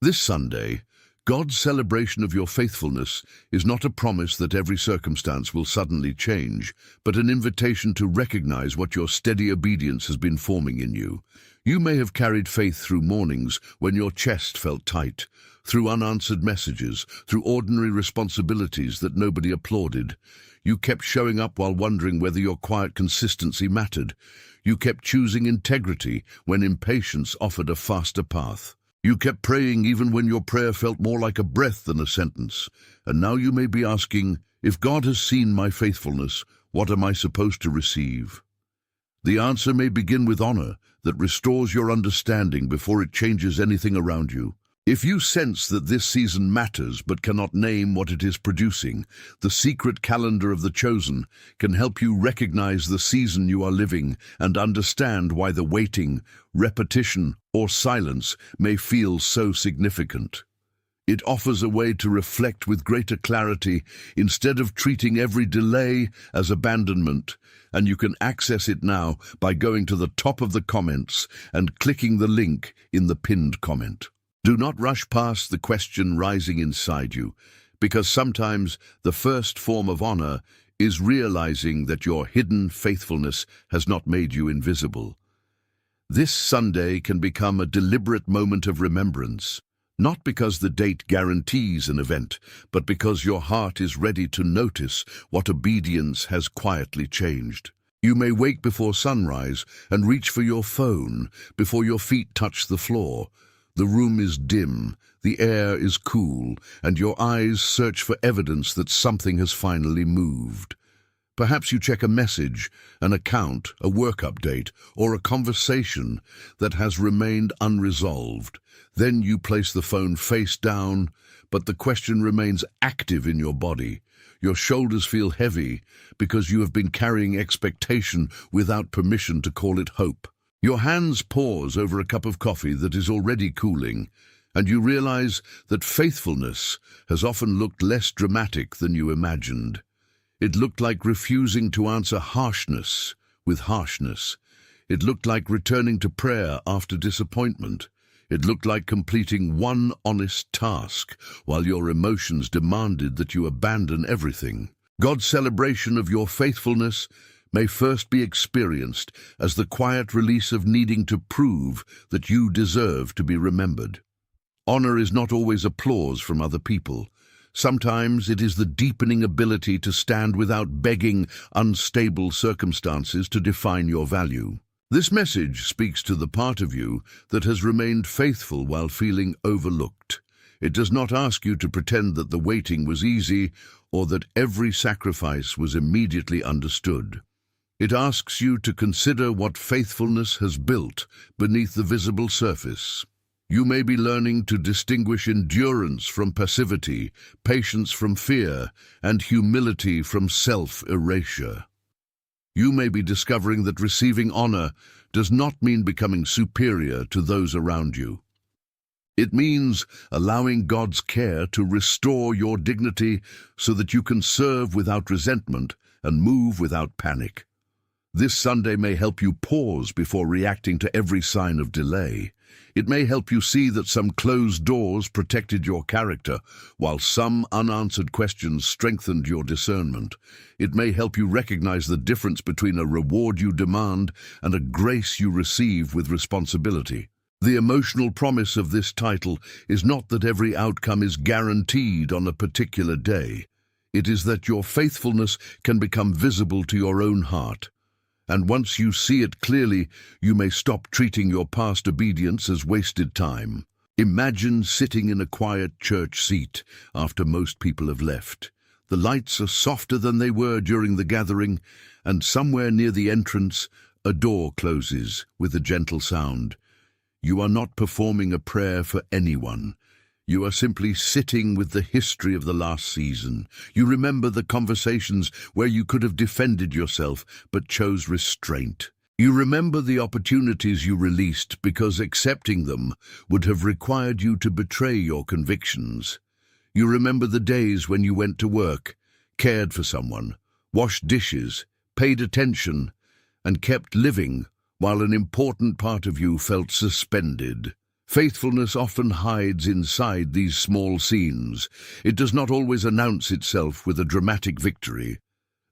This Sunday, God's celebration of your faithfulness is not a promise that every circumstance will suddenly change, but an invitation to recognize what your steady obedience has been forming in you. You may have carried faith through mornings when your chest felt tight, through unanswered messages, through ordinary responsibilities that nobody applauded. You kept showing up while wondering whether your quiet consistency mattered. You kept choosing integrity when impatience offered a faster path. You kept praying even when your prayer felt more like a breath than a sentence. And now you may be asking, if God has seen my faithfulness, what am I supposed to receive? The answer may begin with honor that restores your understanding before it changes anything around you. If you sense that this season matters but cannot name what it is producing, the secret calendar of the chosen can help you recognize the season you are living and understand why the waiting, repetition, or silence may feel so significant. It offers a way to reflect with greater clarity instead of treating every delay as abandonment, and you can access it now by going to the top of the comments and clicking the link in the pinned comment. Do not rush past the question rising inside you, because sometimes the first form of honor is realizing that your hidden faithfulness has not made you invisible. This Sunday can become a deliberate moment of remembrance, not because the date guarantees an event, but because your heart is ready to notice what obedience has quietly changed. You may wake before sunrise and reach for your phone before your feet touch the floor. The room is dim, the air is cool, and your eyes search for evidence that something has finally moved. Perhaps you check a message, an account, a work update, or a conversation that has remained unresolved. Then you place the phone face down, but the question remains active in your body. Your shoulders feel heavy because you have been carrying expectation without permission to call it hope. Your hands pause over a cup of coffee that is already cooling, and you realize that faithfulness has often looked less dramatic than you imagined. It looked like refusing to answer harshness with harshness. It looked like returning to prayer after disappointment. It looked like completing one honest task while your emotions demanded that you abandon everything. God's celebration of your faithfulness may first be experienced as the quiet release of needing to prove that you deserve to be remembered. Honor is not always applause from other people. Sometimes it is the deepening ability to stand without begging unstable circumstances to define your value. This message speaks to the part of you that has remained faithful while feeling overlooked. It does not ask you to pretend that the waiting was easy or that every sacrifice was immediately understood. It asks you to consider what faithfulness has built beneath the visible surface. You may be learning to distinguish endurance from passivity, patience from fear, and humility from self-erasure. You may be discovering that receiving honor does not mean becoming superior to those around you. It means allowing God's care to restore your dignity so that you can serve without resentment and move without panic. This Sunday may help you pause before reacting to every sign of delay. It may help you see that some closed doors protected your character, while some unanswered questions strengthened your discernment. It may help you recognize the difference between a reward you demand and a grace you receive with responsibility. The emotional promise of this title is not that every outcome is guaranteed on a particular day. It is that your faithfulness can become visible to your own heart. And once you see it clearly, you may stop treating your past obedience as wasted time. Imagine sitting in a quiet church seat after most people have left. The lights are softer than they were during the gathering, and somewhere near the entrance, a door closes with a gentle sound. You are not performing a prayer for anyone. You are simply sitting with the history of the last season. You remember the conversations where you could have defended yourself but chose restraint. You remember the opportunities you released because accepting them would have required you to betray your convictions. You remember the days when you went to work, cared for someone, washed dishes, paid attention, and kept living while an important part of you felt suspended. Faithfulness often hides inside these small scenes. It does not always announce itself with a dramatic victory.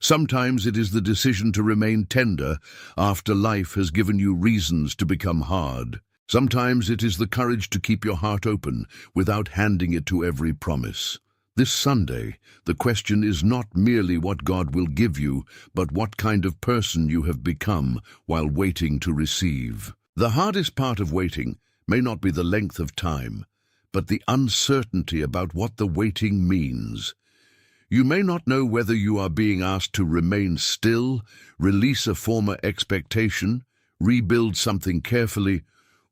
Sometimes it is the decision to remain tender after life has given you reasons to become hard. Sometimes it is the courage to keep your heart open without handing it to every promise. This Sunday, the question is not merely what God will give you, but what kind of person you have become while waiting to receive. The hardest part of waiting may not be the length of time, but the uncertainty about what the waiting means. You may not know whether you are being asked to remain still, release a former expectation, rebuild something carefully,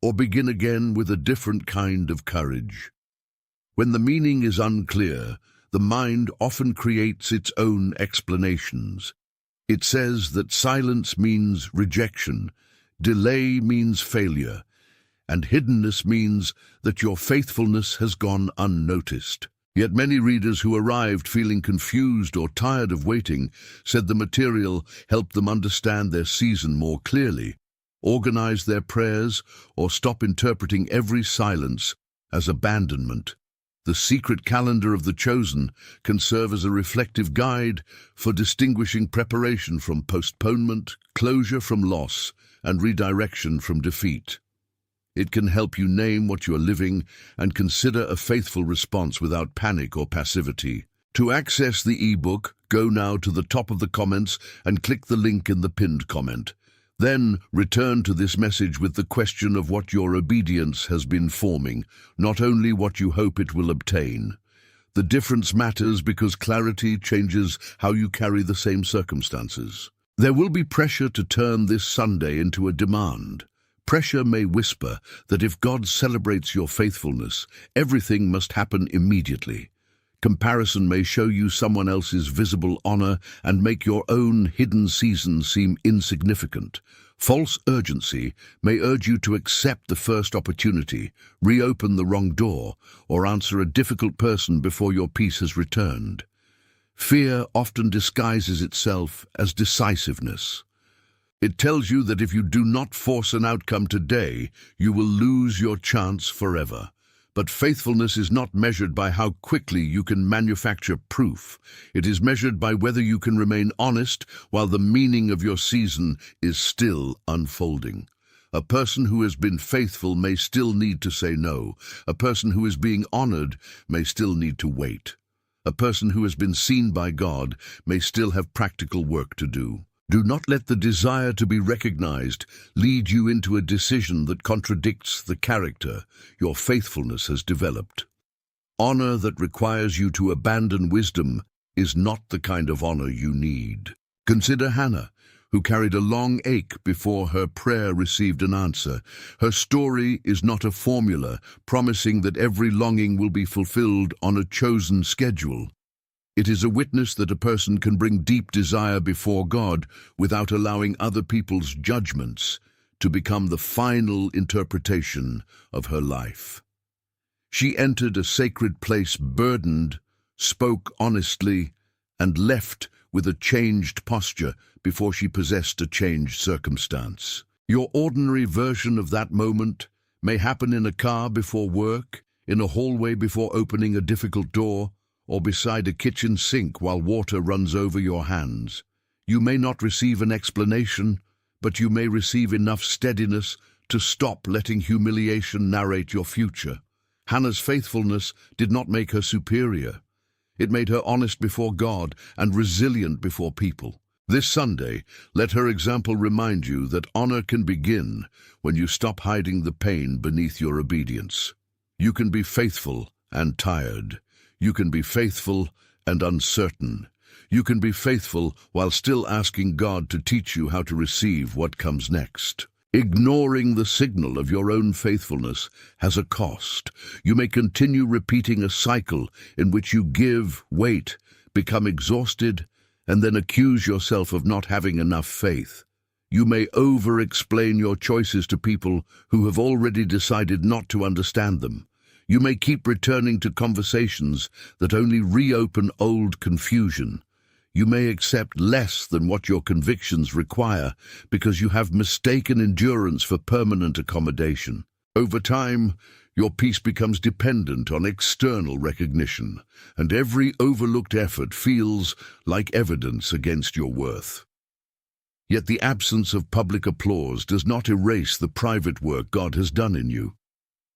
or begin again with a different kind of courage. When the meaning is unclear, the mind often creates its own explanations. It says that silence means rejection, delay means failure, and hiddenness means that your faithfulness has gone unnoticed. Yet many readers who arrived feeling confused or tired of waiting said the material helped them understand their season more clearly, organize their prayers, or stop interpreting every silence as abandonment. The secret calendar of the chosen can serve as a reflective guide for distinguishing preparation from postponement, closure from loss, and redirection from defeat. It can help you name what you are living and consider a faithful response without panic or passivity. To access the ebook, go now to the top of the comments and click the link in the pinned comment. Then return to this message with the question of what your obedience has been forming, not only what you hope it will obtain. The difference matters because clarity changes how you carry the same circumstances. There will be pressure to turn this Sunday into a demand. Pressure may whisper that if God celebrates your faithfulness, everything must happen immediately. Comparison may show you someone else's visible honor and make your own hidden season seem insignificant. False urgency may urge you to accept the first opportunity, reopen the wrong door, or answer a difficult person before your peace has returned. Fear often disguises itself as decisiveness. It tells you that if you do not force an outcome today, you will lose your chance forever. But faithfulness is not measured by how quickly you can manufacture proof. It is measured by whether you can remain honest while the meaning of your season is still unfolding. A person who has been faithful may still need to say no. A person who is being honored may still need to wait. A person who has been seen by God may still have practical work to do. Do not let the desire to be recognized lead you into a decision that contradicts the character your faithfulness has developed. Honor that requires you to abandon wisdom is not the kind of honor you need. Consider Hannah, who carried a long ache before her prayer received an answer. Her story is not a formula promising that every longing will be fulfilled on a chosen schedule. It is a witness that a person can bring deep desire before God without allowing other people's judgments to become the final interpretation of her life. She entered a sacred place burdened, spoke honestly, and left with a changed posture before she possessed a changed circumstance. Your ordinary version of that moment may happen in a car before work, in a hallway before opening a difficult door, or beside a kitchen sink while water runs over your hands. You may not receive an explanation, but you may receive enough steadiness to stop letting humiliation narrate your future. Hannah's faithfulness did not make her superior. It made her honest before God and resilient before people. This Sunday, let her example remind you that honor can begin when you stop hiding the pain beneath your obedience. You can be faithful and tired. You can be faithful and uncertain. You can be faithful while still asking God to teach you how to receive what comes next. Ignoring the signal of your own faithfulness has a cost. You may continue repeating a cycle in which you give, wait, become exhausted, and then accuse yourself of not having enough faith. You may over-explain your choices to people who have already decided not to understand them. You may keep returning to conversations that only reopen old confusion. You may accept less than what your convictions require because you have mistaken endurance for permanent accommodation. Over time, your peace becomes dependent on external recognition, and every overlooked effort feels like evidence against your worth. Yet the absence of public applause does not erase the private work God has done in you.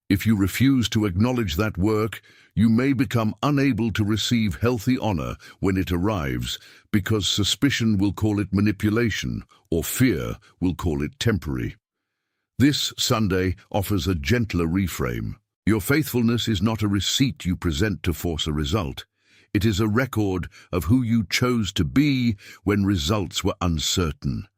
If you refuse to acknowledge that work, you may become unable to receive healthy honor when it arrives, because suspicion will call it manipulation, or fear will call it temporary. This Sunday offers a gentler reframe. Your faithfulness is not a receipt you present to force a result. It is a record of who you chose to be when results were uncertain.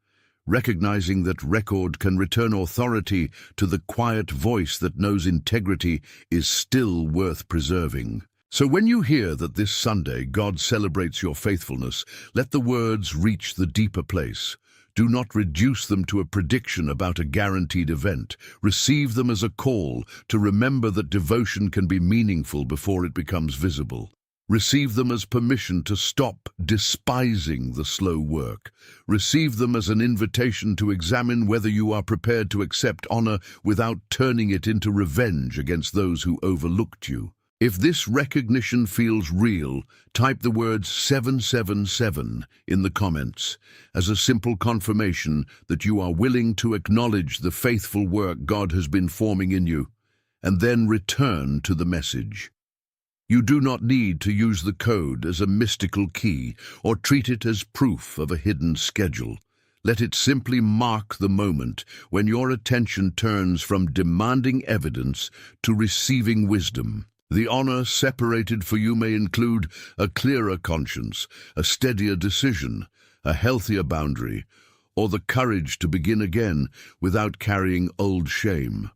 Recognizing that record can return authority to the quiet voice that knows integrity is still worth preserving. So when you hear that this Sunday God celebrates your faithfulness, let the words reach the deeper place. Do not reduce them to a prediction about a guaranteed event. Receive them as a call to remember that devotion can be meaningful before it becomes visible. Receive them as permission to stop despising the slow work. Receive them as an invitation to examine whether you are prepared to accept honor without turning it into revenge against those who overlooked you. If this recognition feels real, type the words 777 in the comments as a simple confirmation that you are willing to acknowledge the faithful work God has been forming in you, and then return to the message. You do not need to use the code as a mystical key or treat it as proof of a hidden schedule. Let it simply mark the moment when your attention turns from demanding evidence to receiving wisdom. The honor separated for you may include a clearer conscience, a steadier decision, a healthier boundary, or the courage to begin again without carrying old shame.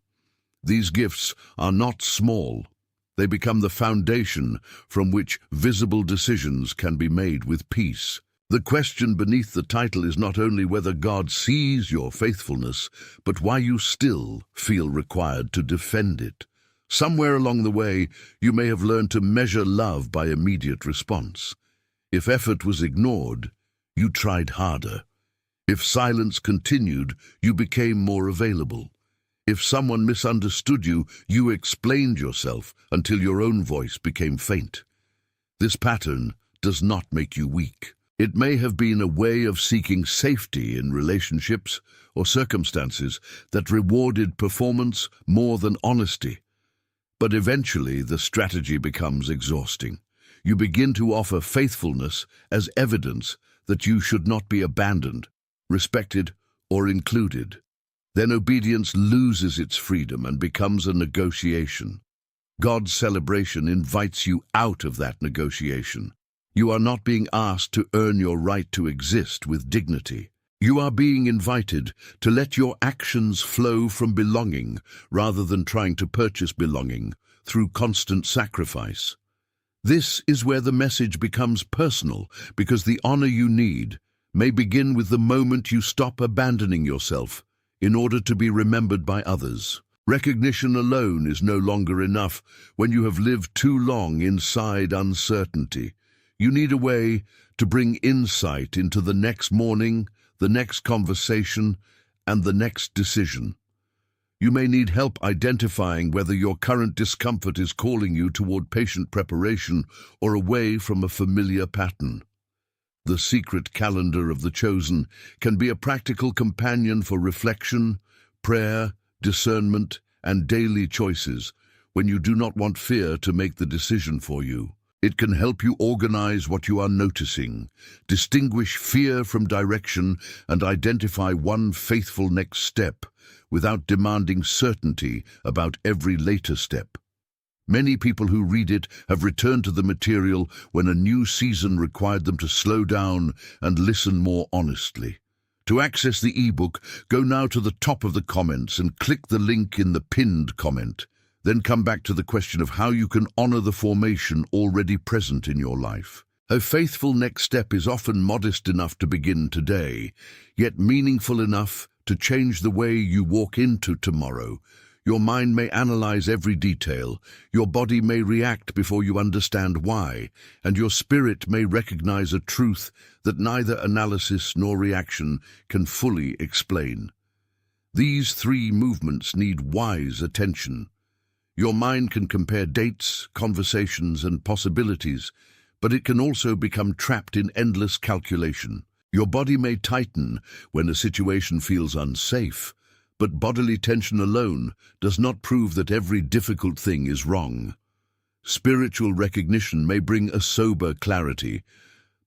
These gifts are not small. They become the foundation from which visible decisions can be made with peace. The question beneath the title is not only whether God sees your faithfulness, but why you still feel required to defend it. Somewhere along the way, you may have learned to measure love by immediate response. If effort was ignored, you tried harder. If silence continued, you became more available. If someone misunderstood you, you explained yourself until your own voice became faint. This pattern does not make you weak. It may have been a way of seeking safety in relationships or circumstances that rewarded performance more than honesty. But eventually, the strategy becomes exhausting. You begin to offer faithfulness as evidence that you should not be abandoned, respected, or included. Then obedience loses its freedom and becomes a negotiation. God's celebration invites you out of that negotiation. You are not being asked to earn your right to exist with dignity. You are being invited to let your actions flow from belonging rather than trying to purchase belonging through constant sacrifice. This is where the message becomes personal, because the honor you need may begin with the moment you stop abandoning yourself in order to be remembered by others. Recognition alone is no longer enough when you have lived too long inside uncertainty. You need a way to bring insight into the next morning, the next conversation, and the next decision. You may need help identifying whether your current discomfort is calling you toward patient preparation or away from a familiar pattern. The secret calendar of the chosen can be a practical companion for reflection, prayer, discernment, and daily choices when you do not want fear to make the decision for you. It can help you organize what you are noticing, distinguish fear from direction, and identify one faithful next step without demanding certainty about every later step. Many people who read it have returned to the material when a new season required them to slow down and listen more honestly. To access the ebook, go now to the top of the comments and click the link in the pinned comment. Then come back to the question of how you can honor the formation already present in your life. A faithful next step is often modest enough to begin today, yet meaningful enough to change the way you walk into tomorrow. Your mind may analyze every detail, your body may react before you understand why, and your spirit may recognize a truth that neither analysis nor reaction can fully explain. These three movements need wise attention. Your mind can compare dates, conversations, and possibilities, but it can also become trapped in endless calculation. Your body may tighten when a situation feels unsafe, but bodily tension alone does not prove that every difficult thing is wrong. Spiritual recognition may bring a sober clarity,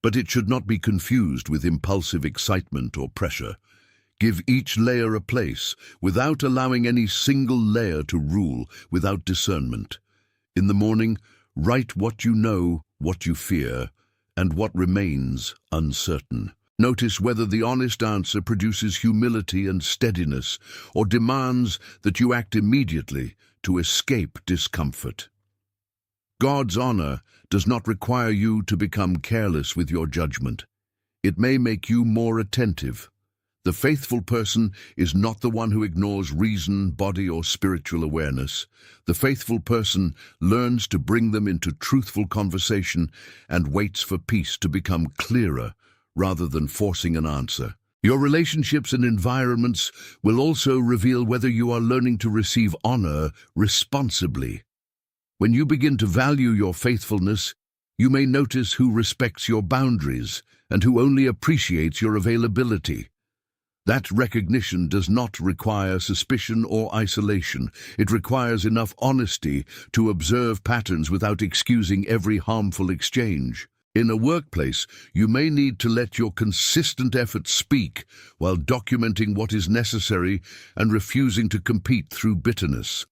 but it should not be confused with impulsive excitement or pressure. Give each layer a place, without allowing any single layer to rule, without discernment. In the morning, write what you know, what you fear, and what remains uncertain. Notice whether the honest answer produces humility and steadiness, or demands that you act immediately to escape discomfort. God's honor does not require you to become careless with your judgment. It may make you more attentive. The faithful person is not the one who ignores reason, body, or spiritual awareness. The faithful person learns to bring them into truthful conversation and waits for peace to become clearer rather than forcing an answer. Your relationships and environments will also reveal whether you are learning to receive honor responsibly. When you begin to value your faithfulness, you may notice who respects your boundaries and who only appreciates your availability. That recognition does not require suspicion or isolation. It requires enough honesty to observe patterns without excusing every harmful exchange. In a workplace, you may need to let your consistent effort speak while documenting what is necessary and refusing to compete through bitterness.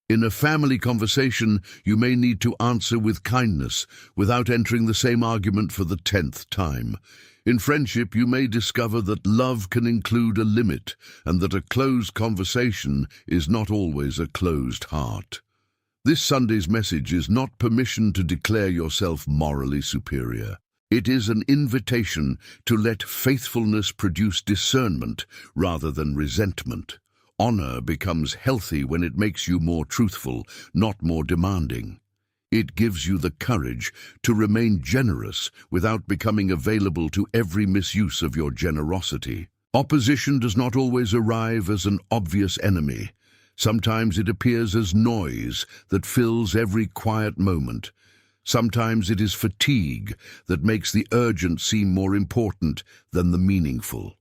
In a family conversation, you may need to answer with kindness without entering the same argument for the 10th time. In friendship, you may discover that love can include a limit and that a closed conversation is not always a closed heart. This Sunday's message is not permission to declare yourself morally superior. It is an invitation to let faithfulness produce discernment rather than resentment. Honor becomes healthy when it makes you more truthful, not more demanding. It gives you the courage to remain generous without becoming available to every misuse of your generosity. Opposition does not always arrive as an obvious enemy. Sometimes it appears as noise that fills every quiet moment. Sometimes it is fatigue that makes the urgent seem more important than the meaningful.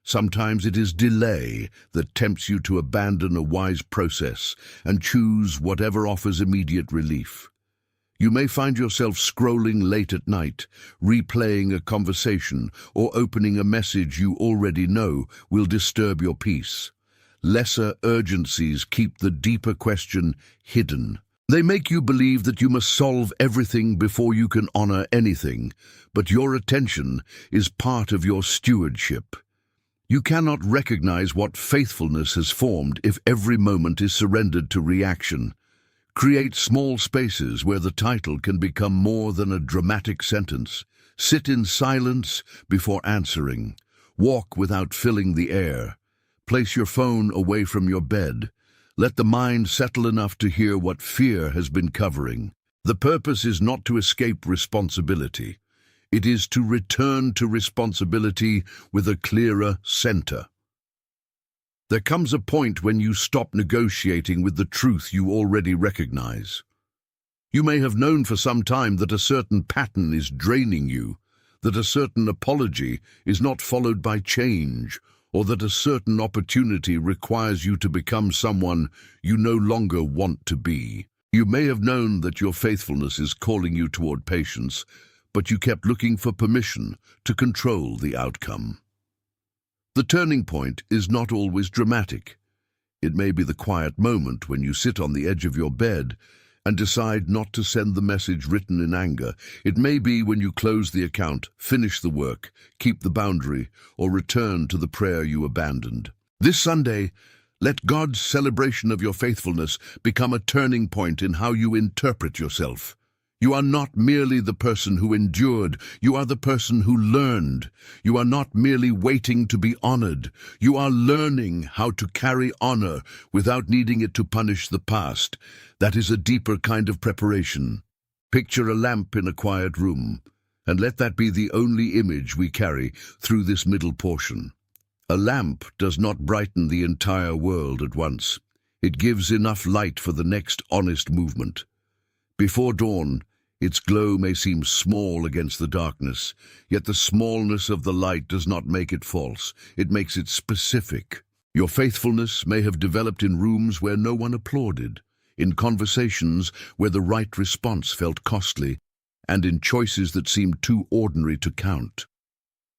Sometimes it is delay that tempts you to abandon a wise process and choose whatever offers immediate relief. You may find yourself scrolling late at night, replaying a conversation, or opening a message you already know will disturb your peace. Lesser urgencies keep the deeper question hidden. They make you believe that you must solve everything before you can honor anything, but your attention is part of your stewardship. You cannot recognize what faithfulness has formed if every moment is surrendered to reaction. Create small spaces where the title can become more than a dramatic sentence. Sit in silence before answering. Walk without filling the air. Place your phone away from your bed. Let the mind settle enough to hear what fear has been covering. The purpose is not to escape responsibility. It is to return to responsibility with a clearer center. There comes a point when you stop negotiating with the truth you already recognize. You may have known for some time that a certain pattern is draining you, that a certain apology is not followed by change, or that a certain opportunity requires you to become someone you no longer want to be. You may have known that your faithfulness is calling you toward patience, but you kept looking for permission to control the outcome. The turning point is not always dramatic. It may be the quiet moment when you sit on the edge of your bed and decide not to send the message written in anger. It may be when you close the account, finish the work, keep the boundary, or return to the prayer you abandoned. This Sunday, let God's celebration of your faithfulness become a turning point in how you interpret yourself. You are not merely the person who endured, you are the person who learned. You are not merely waiting to be honored, you are learning how to carry honor without needing it to punish the past. That is a deeper kind of preparation. Picture a lamp in a quiet room, and let that be the only image we carry through this middle portion. A lamp does not brighten the entire world at once. It gives enough light for the next honest movement. Before dawn, its glow may seem small against the darkness, yet the smallness of the light does not make it false. It makes it specific. Your faithfulness may have developed in rooms where no one applauded, in conversations where the right response felt costly, and in choices that seemed too ordinary to count.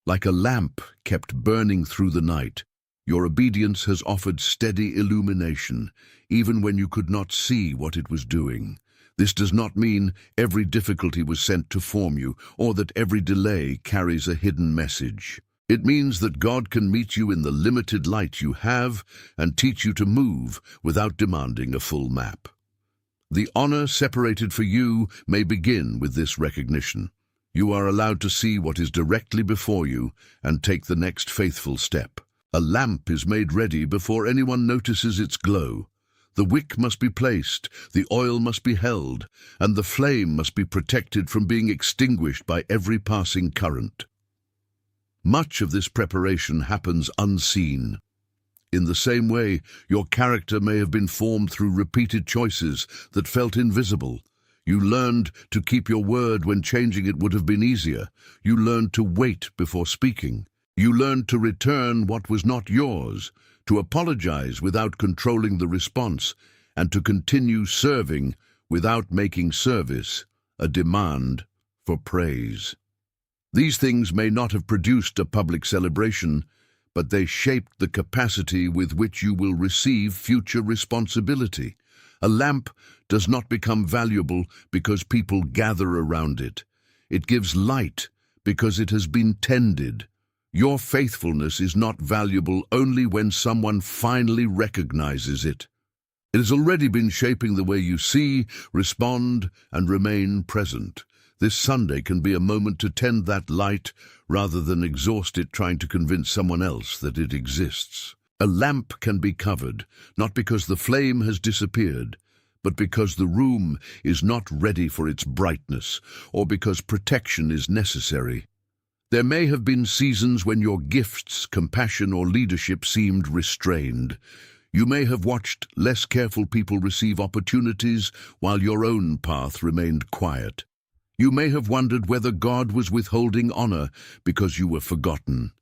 Like a lamp kept burning through the night, your obedience has offered steady illumination, even when you could not see what it was doing. This does not mean every difficulty was sent to form you, or that every delay carries a hidden message. It means that God can meet you in the limited light you have and teach you to move without demanding a full map. The honor separated for you may begin with this recognition. You are allowed to see what is directly before you and take the next faithful step. A lamp is made ready before anyone notices its glow. The wick must be placed, the oil must be held, and the flame must be protected from being extinguished by every passing current. Much of this preparation happens unseen. In the same way, your character may have been formed through repeated choices that felt invisible. You learned to keep your word when changing it would have been easier. You learned to wait before speaking. You learned to return what was not yours, to apologize without controlling the response, and to continue serving without making service a demand for praise. These things may not have produced a public celebration, but they shaped the capacity with which you will receive future responsibility. A lamp does not become valuable because people gather around it. It gives light because it has been tended. Your faithfulness is not valuable only when someone finally recognizes it. It has already been shaping the way you see, respond, and remain present. This Sunday can be a moment to tend that light rather than exhaust it trying to convince someone else that it exists. A lamp can be covered, not because the flame has disappeared, but because the room is not ready for its brightness, or because protection is necessary. There may have been seasons when your gifts, compassion, or leadership seemed restrained. You may have watched less careful people receive opportunities while your own path remained quiet. You may have wondered whether God was withholding honor because you were forgotten.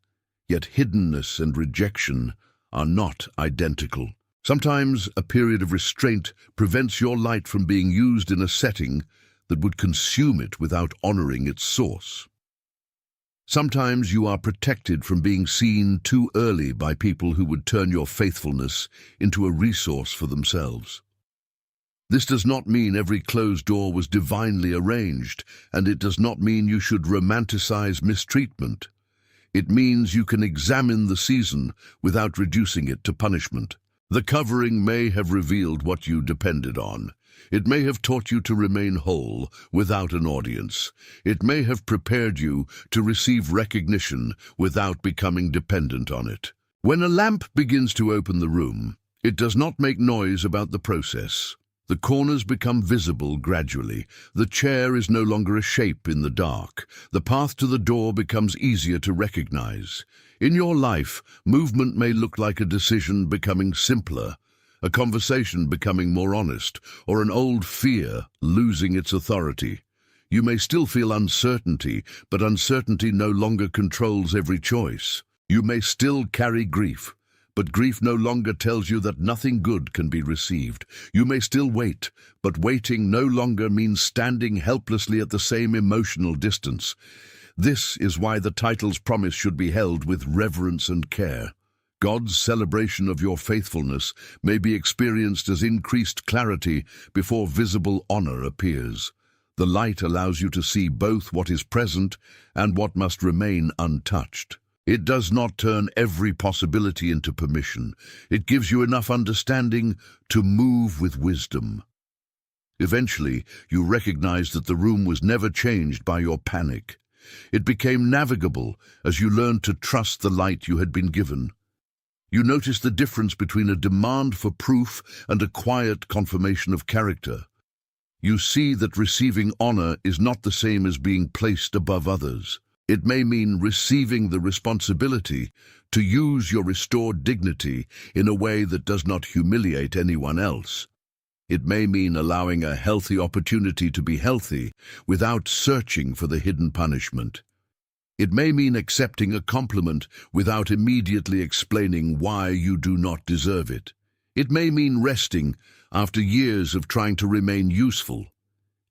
Yet hiddenness and rejection are not identical. Sometimes a period of restraint prevents your light from being used in a setting that would consume it without honoring its source. Sometimes you are protected from being seen too early by people who would turn your faithfulness into a resource for themselves. This does not mean every closed door was divinely arranged, and it does not mean you should romanticize mistreatment. It means you can examine the season without reducing it to punishment. The covering may have revealed what you depended on. It may have taught you to remain whole without an audience. It may have prepared you to receive recognition without becoming dependent on it. When a lamp begins to open the room, it does not make noise about the process. The corners become visible gradually. The chair is no longer a shape in the dark. The path to the door becomes easier to recognize. In your life, movement may look like a decision becoming simpler, a conversation becoming more honest, or an old fear losing its authority. You may still feel uncertainty, but uncertainty no longer controls every choice. You may still carry grief, but grief no longer tells you that nothing good can be received. You may still wait, but waiting no longer means standing helplessly at the same emotional distance. This is why the title's promise should be held with reverence and care. God's celebration of your faithfulness may be experienced as increased clarity before visible honor appears. The light allows you to see both what is present and what must remain untouched. It does not turn every possibility into permission. It gives you enough understanding to move with wisdom. Eventually, you recognize that the room was never changed by your panic. It became navigable as you learned to trust the light you had been given. You notice the difference between a demand for proof and a quiet confirmation of character. You see that receiving honor is not the same as being placed above others. It may mean receiving the responsibility to use your restored dignity in a way that does not humiliate anyone else. It may mean allowing a healthy opportunity to be healthy without searching for the hidden punishment. It may mean accepting a compliment without immediately explaining why you do not deserve it. It may mean resting after years of trying to remain useful.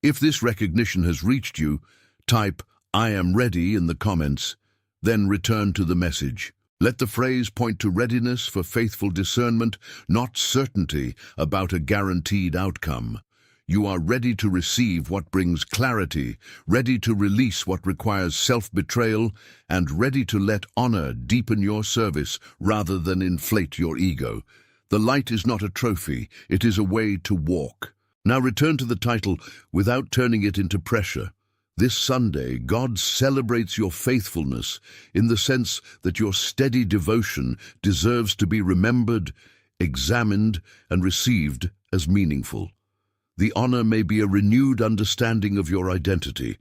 If this recognition has reached you, type "I am ready" in the comments, then return to the message. Let the phrase point to readiness for faithful discernment, not certainty about a guaranteed outcome. You are ready to receive what brings clarity, ready to release what requires self-betrayal, and ready to let honor deepen your service rather than inflate your ego. The light is not a trophy, it is a way to walk. Now return to the title without turning it into pressure. This Sunday, God celebrates your faithfulness in the sense that your steady devotion deserves to be remembered, examined, and received as meaningful. The honor may be a renewed understanding of your identity.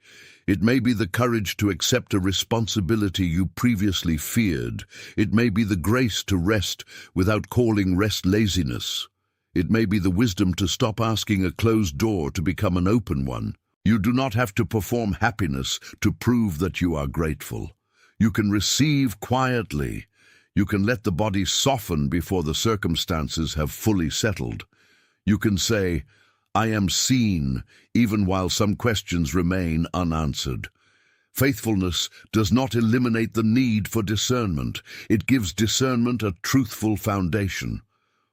It may be the courage to accept a responsibility you previously feared. It may be the grace to rest without calling rest laziness. It may be the wisdom to stop asking a closed door to become an open one. You do not have to perform happiness to prove that you are grateful. You can receive quietly. You can let the body soften before the circumstances have fully settled. You can say, "I am seen," even while some questions remain unanswered. Faithfulness does not eliminate the need for discernment. It gives discernment a truthful foundation.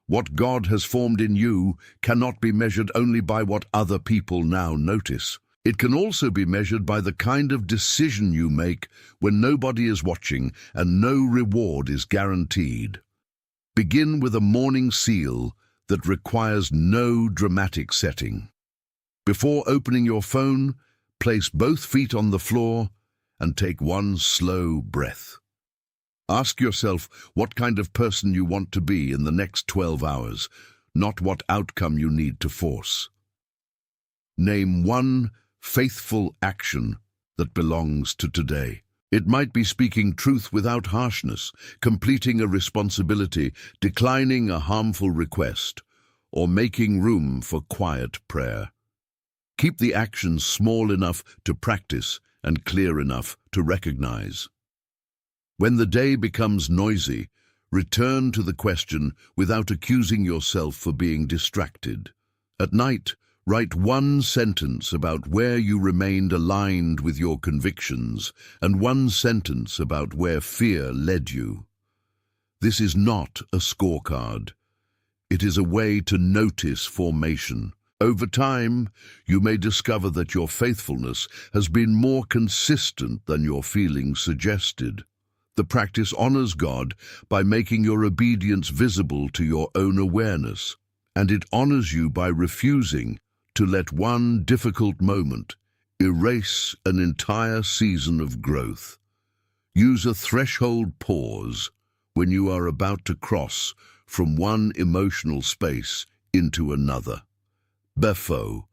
What God has formed in you cannot be measured only by what other people now notice. It can also be measured by the kind of decision you make when nobody is watching and no reward is guaranteed. Begin with a morning seal that requires no dramatic setting. Before opening your phone, place both feet on the floor and take one slow breath. Ask yourself what kind of person you want to be in the next 12 hours, not what outcome you need to force. Name one faithful action that belongs to today. It might be speaking truth without harshness, completing a responsibility, declining a harmful request, or making room for quiet prayer. Keep the actions small enough to practice and clear enough to recognize. When the day becomes noisy, return to the question without accusing yourself for being distracted. At night, write one sentence about where you remained aligned with your convictions and one sentence about where fear led you. This is not a scorecard. It is a way to notice formation. Over time, you may discover that your faithfulness has been more consistent than your feelings suggested. The practice honors God by making your obedience visible to your own awareness, and it honors you by refusing to let one difficult moment erase an entire season of growth. Use a threshold pause when you are about to cross from one emotional space into another. Befo,